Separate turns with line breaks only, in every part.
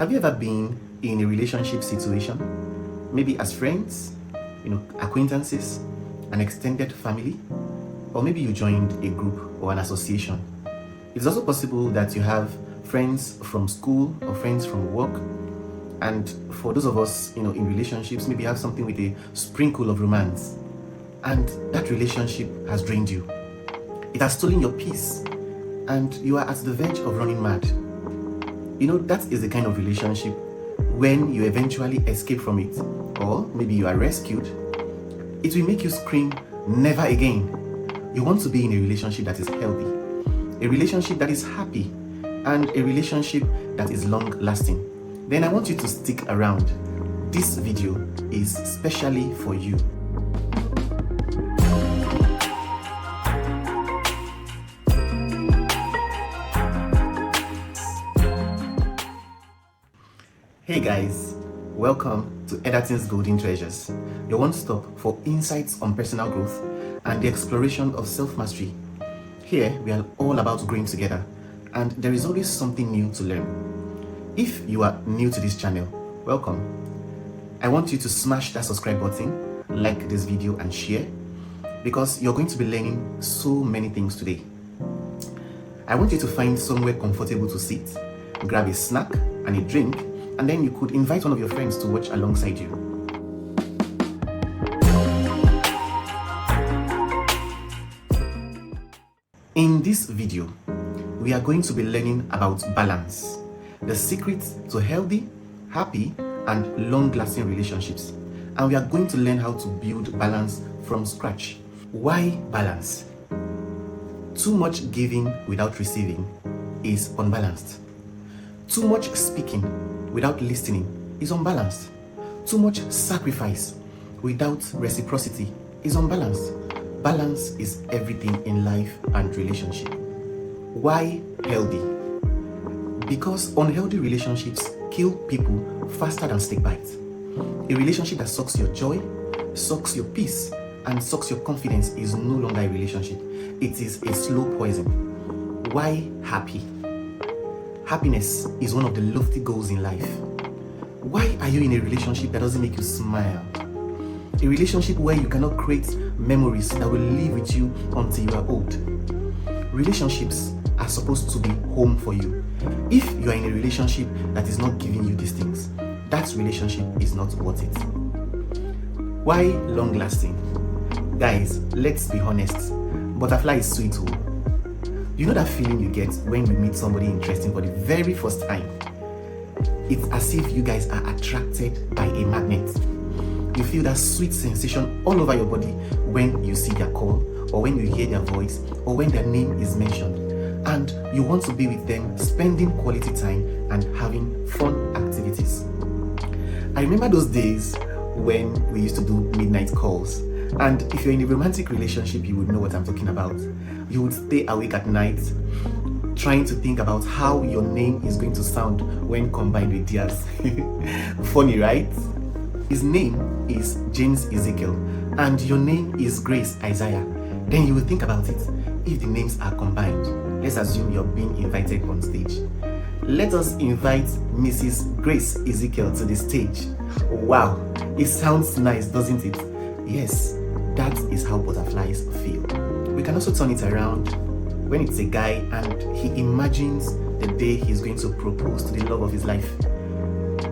Have you ever been in a relationship situation? Maybe as friends, acquaintances, an extended family, or maybe you joined a group or an association. It's also possible that you have friends from school or friends from work. And for those of us, in relationships, maybe you have something with a sprinkle of romance. And that relationship has drained you. It has stolen your peace. And you are at the verge of running mad. That is the kind of relationship when you eventually escape from it, or maybe you are rescued, it will make you scream, never again. You want to be in a relationship that is healthy, a relationship that is happy, and a relationship that is long-lasting. Then I want you to stick around. This video is specially for you. Hey guys, welcome to Edatin's Golden Treasures, your one-stop for insights on personal growth and the exploration of self-mastery. Here, we are all about growing together, and there is always something new to learn. If you are new to this channel, welcome. I want you to smash that subscribe button, like this video and share, because you're going to be learning so many things today. I want you to find somewhere comfortable to sit, grab a snack and a drink, and then you could invite one of your friends to watch alongside you. In this video, we are going to be learning about balance, the secret to healthy, happy, and long-lasting relationships. And we are going to learn how to build balance from scratch. Why balance? Too much giving without receiving is unbalanced. Too much speaking without listening is unbalanced. Too much sacrifice without reciprocity is unbalanced. Balance is everything in life and relationship. Why healthy? Because unhealthy relationships kill people faster than snake bites. A relationship that sucks your joy, sucks your peace, and sucks your confidence is no longer a relationship. It is a slow poison. Why happy? Happiness is one of the lofty goals in life. Why are you in a relationship that doesn't make you smile? A relationship where you cannot create memories that will live with you until you are old. Relationships are supposed to be home for you. If you are in a relationship that is not giving you these things, that relationship is not worth it. Why long lasting? Guys, let's be honest. Butterfly is sweet. You know that feeling you get when you meet somebody interesting for the very first time? It's as if you guys are attracted by a magnet. You feel that sweet sensation all over your body when you see their call, or when you hear their voice, or when their name is mentioned. And you want to be with them, spending quality time and having fun activities. I remember those days when we used to do midnight calls. And if you're in a romantic relationship, you would know what I'm talking about. You would stay awake at night trying to think about how your name is going to sound when combined with theirs. Funny, right? His name is James Ezekiel and your name is Grace Isaiah. Then you will think about it. If the names are combined, let's assume you're being invited on stage. Let us invite Mrs. Grace Ezekiel to the stage. Wow, it sounds nice, doesn't it? Yes, that is how butterflies feel. We can also turn it around when it's a guy and he imagines the day he's going to propose to the love of his life.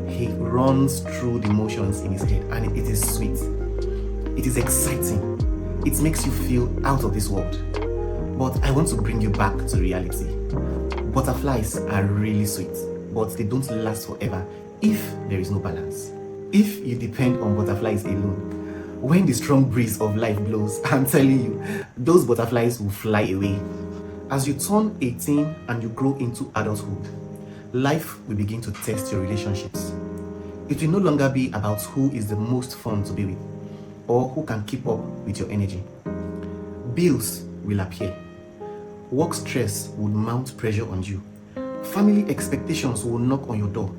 He runs through the motions in his head and it is sweet. It is exciting. It makes you feel out of this world. But I want to bring you back to reality. Butterflies are really sweet, but they don't last forever if there is no balance. If you depend on butterflies alone, when the strong breeze of life blows, I'm telling you, those butterflies will fly away. As you turn 18 and you grow into adulthood, life will begin to test your relationships. It will no longer be about who is the most fun to be with or who can keep up with your energy. Bills will appear. Work stress will mount pressure on you. Family expectations will knock on your door,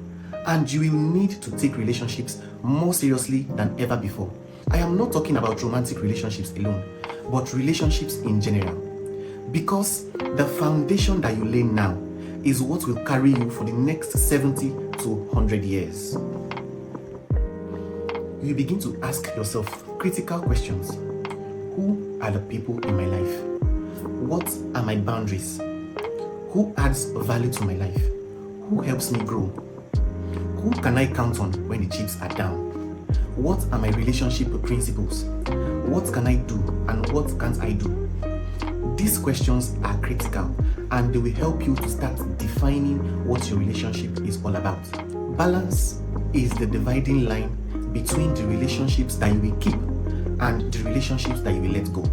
and you will need to take relationships more seriously than ever before. I am not talking about romantic relationships alone, but relationships in general. Because the foundation that you lay now is what will carry you for the next 70 to to 100 years. You begin to ask yourself critical questions. Who are the people in my life? What are my boundaries? Who adds value to my life? Who helps me grow? Who can I count on when the chips are down? What are my relationship principles? What can I do and what can't I do? These questions are critical and they will help you to start defining what your relationship is all about. Balance is the dividing line between the relationships that you will keep and the relationships that you will let go.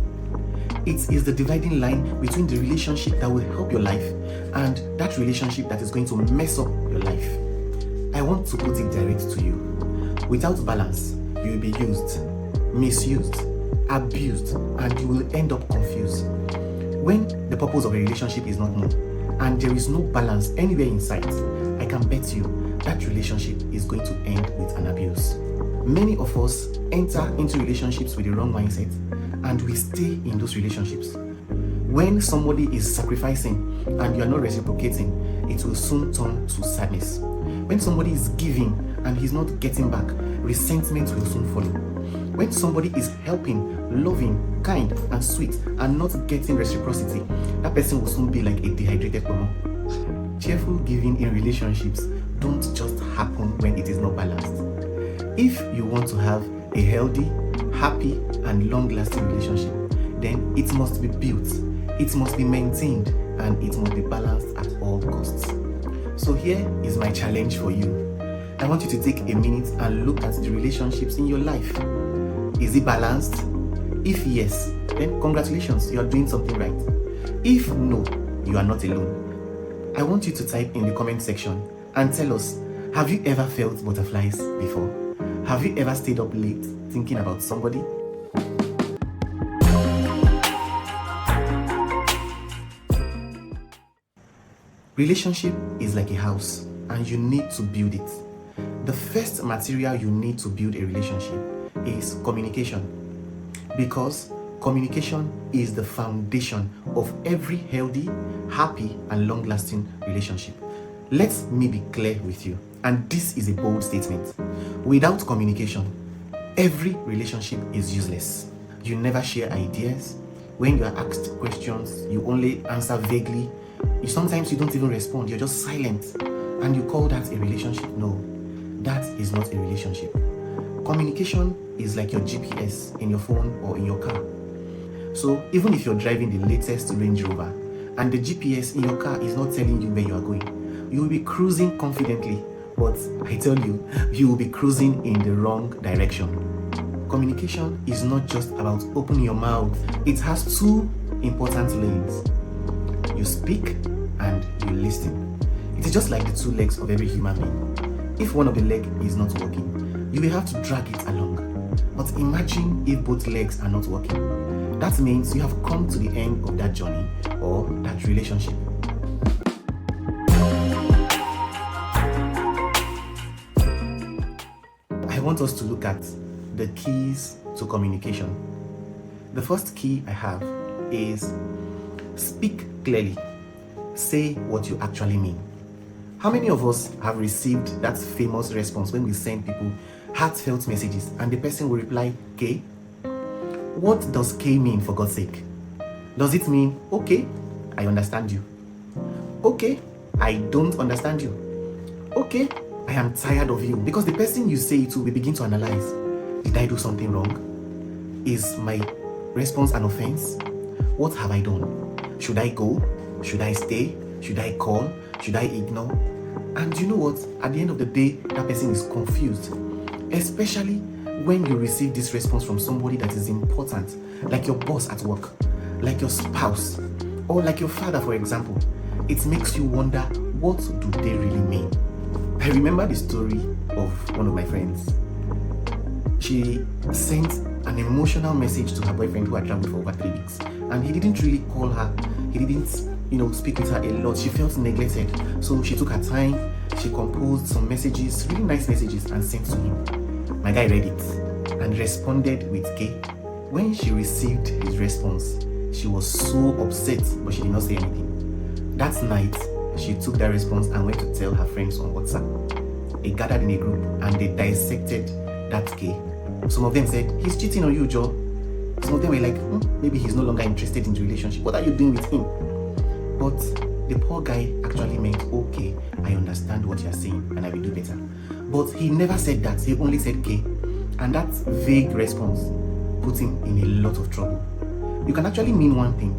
It is the dividing line between the relationship that will help your life and that relationship that is going to mess up your life. I want to put it direct to you. Without balance, you will be used, misused, abused, and you will end up confused. When the purpose of a relationship is not known and there is no balance anywhere in sight, I can bet you that relationship is going to end with an abuse. Many of us enter into relationships with the wrong mindset and we stay in those relationships. When somebody is sacrificing and you are not reciprocating, it will soon turn to sadness. When somebody is giving and he's not getting back, resentment will soon follow. When somebody is helping, loving, kind, and sweet, and not getting reciprocity, that person will soon be like a dehydrated woman. Cheerful giving in relationships don't just happen when it is not balanced. If you want to have a healthy, happy, and long-lasting relationship, then it must be built, it must be maintained, and it must be balanced at all costs. So here is my challenge for you. I want you to take a minute and look at the relationships in your life. Is it balanced? If yes, then congratulations, you are doing something right. If no, you are not alone. I want you to type in the comment section and tell us, have you ever felt butterflies before? Have you ever stayed up late thinking about somebody? Relationship is like a house and you need to build it. The first material you need to build a relationship is communication, because communication is the foundation of every healthy, happy, and long-lasting relationship. Let me be clear with you, and this is a bold statement. Without communication, every relationship is useless. You never share ideas. When you are asked questions, you only answer vaguely. Sometimes you don't even respond, you're just silent. And you call that a relationship? No, that is not a relationship. Communication is like your GPS in your phone or in your car. So even if you're driving the latest Range Rover and the GPS in your car is not telling you where you are going, you will be cruising confidently, but I tell you, you will be cruising in the wrong direction. Communication is not just about opening your mouth. It has two important lanes. You speak and you listen. It is just like the two legs of every human being. If one of the legs is not working, you will have to drag it along. But imagine if both legs are not working. That means you have come to the end of that journey or that relationship. I want us to look at the keys to communication. The first key I have is speak clearly. Say what you actually mean. How many of us have received that famous response when we send people heartfelt messages and the person will reply, K? What does K mean, for God's sake? Does it mean, okay, I understand you? Okay, I don't understand you? Okay, I am tired of you? Because the person you say it to will begin to analyze. Did I do something wrong? Is my response an offense? What have I done? Should I go? Should I stay? Should I call? Should I ignore? And you know what? At the end of the day, that person is confused. Especially when you receive this response from somebody that is important, like your boss at work, like your spouse, or like your father, for example. It makes you wonder, what do they really mean? I remember the story of one of my friends. She sent an emotional message to her boyfriend who had traveled for over 3 weeks, and he didn't really call her. He didn't speak with her a lot. She felt neglected, so she took her time. She composed some messages, really nice messages, and sent to him. My guy read it and responded with K. When she received his response, she was so upset, but she did not say anything. That night, she took that response and went to tell her friends on WhatsApp. they gathered in a group and they dissected that K. Some of them said, he's cheating on you, Joe. Some of them were like, maybe he's no longer interested in the relationship. What are you doing with him? But the poor guy actually meant, okay, I understand what you're saying and I will do better. But he never said that. He only said K. And that vague response put him in a lot of trouble. You can actually mean one thing,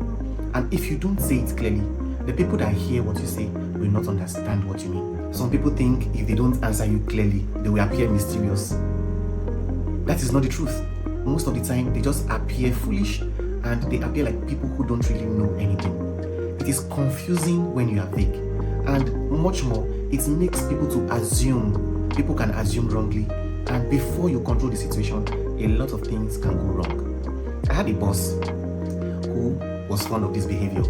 and if you don't say it clearly, the people that hear what you say will not understand what you mean. Some people think if they don't answer you clearly, they will appear mysterious. That is not the truth. Most of the time, they just appear foolish and they appear like people who don't really know anything. It is confusing when you are vague, and much more, it makes people to assume. People can assume wrongly, and before you control the situation, a lot of things can go wrong. I had a boss who was fond of this behavior.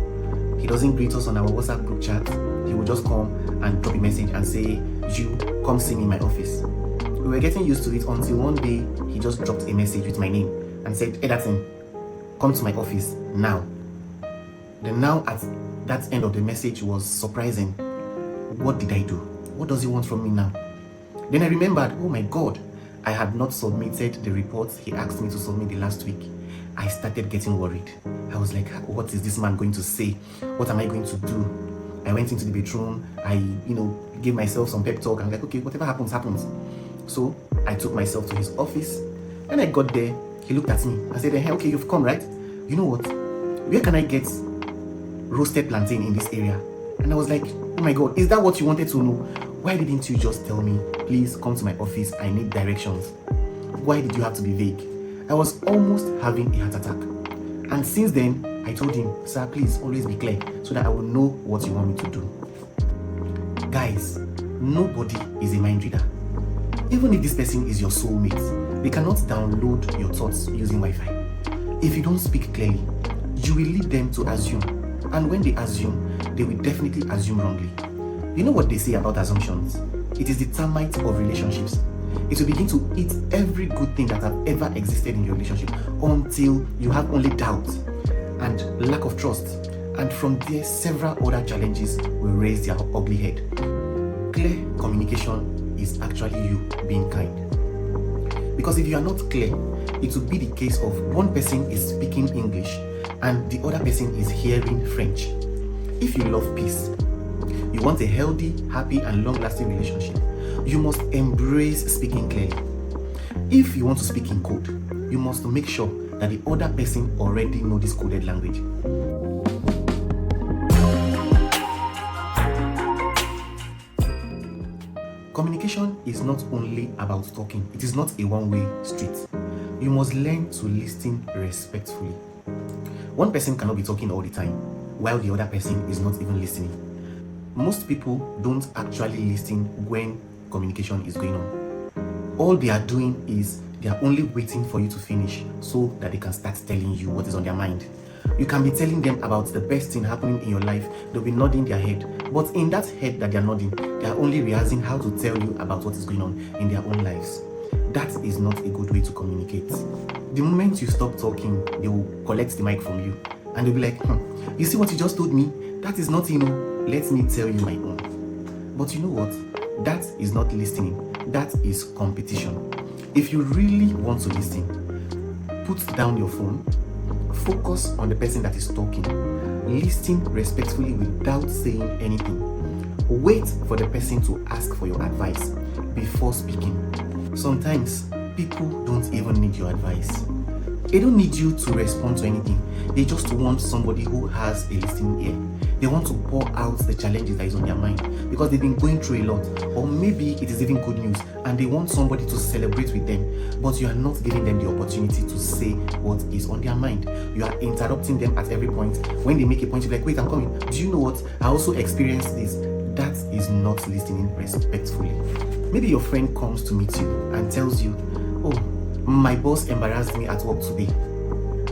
He doesn't greet us on our WhatsApp group chat. He would just come and drop a message and say, you come see me in my office. We were getting used to it until one day he just dropped a message with my name and said, Edatin, come to my office now. The now at that end of the message was surprising. What did I do? What does he want from me now? Then I remembered, oh my God, I had not submitted the reports he asked me to submit the last week. I started getting worried. I was like, what is this man going to say? What am I going to do? I went into the bedroom. I, gave myself some pep talk. I'm like, okay, whatever happens, happens. So I took myself to his office. When I got there, he looked at me. I said, hey, okay, you've come, right? You know what? Where can I get roasted plantain in this area? And I was like, oh my God, is that what you wanted to know? Why didn't you just tell me, please come to my office, I need directions? Why did you have to be vague? I was almost having a heart attack. And since then, I told him, sir, please always be clear so that I will know what you want me to do. Guys, nobody is a mind reader. Even if this person is your soulmate, they cannot download your thoughts using Wi-Fi. If you don't speak clearly, you will lead them to assume. And when they assume, they will definitely assume wrongly. You know what they say about assumptions? It is the termite of relationships. It will begin to eat every good thing that have ever existed in your relationship until you have only doubt and lack of trust. And from there, several other challenges will raise their ugly head. Clear communication is actually you being kind. Because if you are not clear, it will be the case of one person is speaking English and the other person is hearing French. If you love peace, you want a healthy, happy, and long-lasting relationship, you must embrace speaking clearly. If you want to speak in code, you must make sure that the other person already knows this coded language. Communication is not only about talking. It is not a one-way street. You must learn to listen respectfully. One person cannot be talking all the time, while the other person is not even listening. Most people don't actually listen when communication is going on. All they are doing is they are only waiting for you to finish so that they can start telling you what is on their mind. You can be telling them about the best thing happening in your life. They'll be nodding their head. But in that head that they're nodding, they are only rehearsing how to tell you about what is going on in their own lives. That is not a good way to communicate. The moment you stop talking, they will collect the mic from you and they'll be like, you see what you just told me? That is not, let me tell you my own. But you know what? That is not listening. That is competition. If you really want to listen, put down your phone, focus on the person that is talking, listen respectfully without saying anything. Wait for the person to ask for your advice before speaking. Sometimes people don't even need your advice. They don't need you to respond to anything. They just want somebody who has a listening ear. They want to pour out the challenges that is on their mind because they've been going through a lot, or maybe it is even good news and they want somebody to celebrate with them, but you are not giving them the opportunity to say what is on their mind. You are interrupting them at every point. When they make a point, you're like, wait, I'm coming. Do you know what? I also experienced this. That is not listening respectfully. Maybe your friend comes to meet you and tells you, oh, my boss embarrassed me at work today.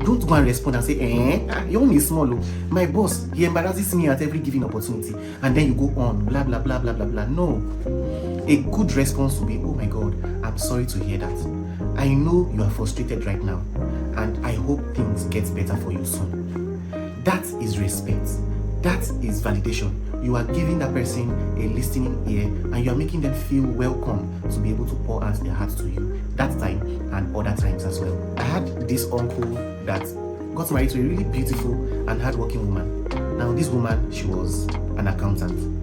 Don't go and respond and say, your own is small. My boss, he embarrasses me at every given opportunity. And then you go on, blah, blah, blah, blah, blah, blah. No. A good response will be, oh my God, I'm sorry to hear that. I know you are frustrated right now. And I hope things get better for you soon. That is respect. That is validation. You are giving that person a listening ear, and you are making them feel welcome to be able to pour out their hearts to you that time and other times as well. I had this uncle that got married to a really beautiful and hardworking woman. Now this woman, she was an accountant,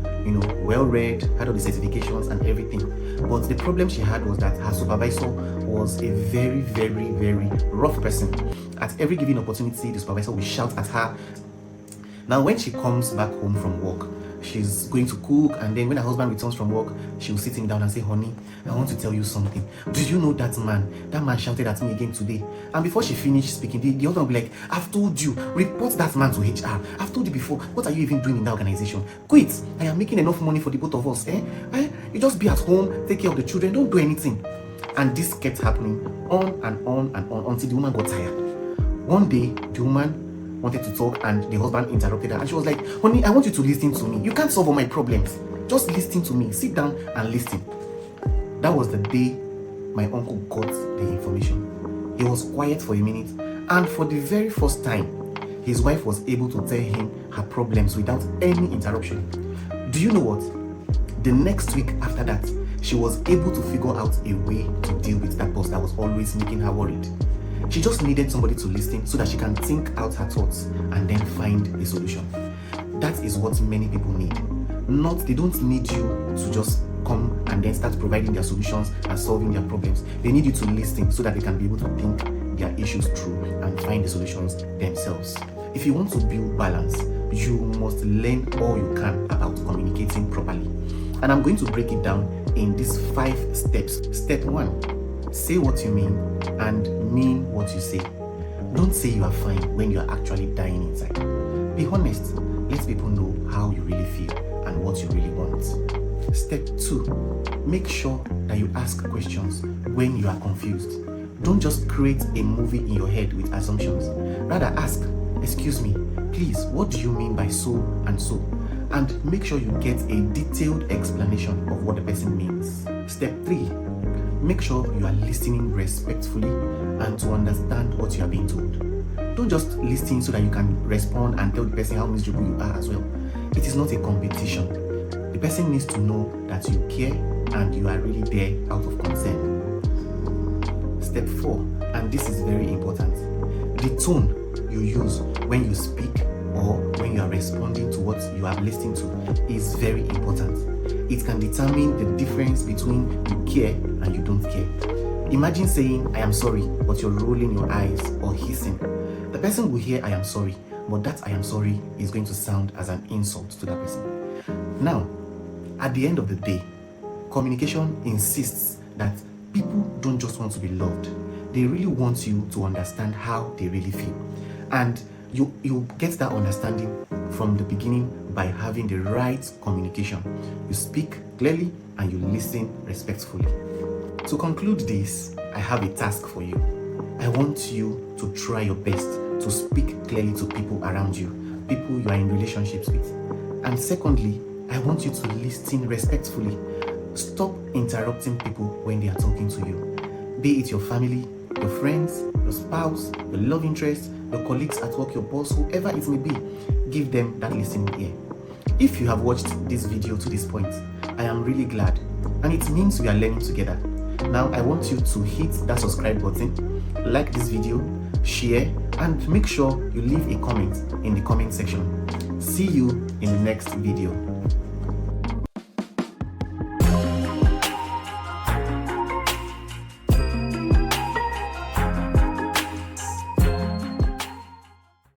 well-read, had all the certifications and everything. But the problem she had was that her supervisor was a very, very, very rough person. At every given opportunity, the supervisor will shout at her. Now when she comes back home from work, she's going to cook, and then when her husband returns from work, she'll sit him down and say, honey, I want to tell you something. Do you know that man shouted at me again today? And before she finished speaking, the husband will be like, I've told you, report that man to HR. I've told you before, what are you even doing in that organization? Quit. I am making enough money for the both of us. You just be at home, take care of the children, don't do anything. And this kept happening on and on and on until the woman got tired. One day, the woman wanted to talk and the husband interrupted her, and she was like, honey, I want you to listen to me. You can't solve all my problems. Just listen to me. Sit down and listen. That was the day my uncle got the information. He was quiet for a minute, and for the very first time, his wife was able to tell him her problems without any interruption. Do you know what? The next week after that, she was able to figure out a way to deal with that boss that was always making her worried. She just needed somebody to listen so that she can think out her thoughts and then find a solution. That is what many people need. They don't need you to just come and then start providing their solutions and solving their problems. They need you to listen so that they can be able to think their issues through and find the solutions themselves. If you want to build balance, you must learn all you can about communicating properly. And I'm going to break it down in these 5 steps. Step 1, say what you mean and mean what you say. Don't say you are fine when you are actually dying inside. Be honest. Let people know how you really feel and what you really want. Step 2, make sure that you ask questions when you are confused. Don't just create a movie in your head with assumptions. Rather ask, excuse me, please, what do you mean by so and so? And make sure you get a detailed explanation of what the person means. Step 3, make sure you are listening respectfully and to understand what you are being told. Don't just listen so that you can respond and tell the person how miserable you are as well. It is not a competition. The person needs to know that you care and you are really there out of concern. Step 4, and this is very important, the tone you use when you speak or when you are responding to what you are listening to is very important. It can determine the difference between you care and you don't care. Imagine saying, I am sorry, but you're rolling your eyes or hissing. The person will hear I am sorry, but that I am sorry is going to sound as an insult to that person. Now, at the end of the day, communication insists that people don't just want to be loved. They really want you to understand how they really feel. And you get that understanding from the beginning by having the right communication. You speak clearly and you listen respectfully. To conclude this, I have a task for you. I want you to try your best to speak clearly to people around you, people you are in relationships with. And secondly, I want you to listen respectfully. Stop interrupting people when they are talking to you. Be it your family, your friends, your spouse, your love interest, your colleagues at work, your boss, whoever it may be, give them that listening ear. If you have watched this video to this point, I am really glad, and it means we are learning together. Now I want you to hit that subscribe button, like this video, share, and make sure you leave a comment in the comment section. See you in the next video.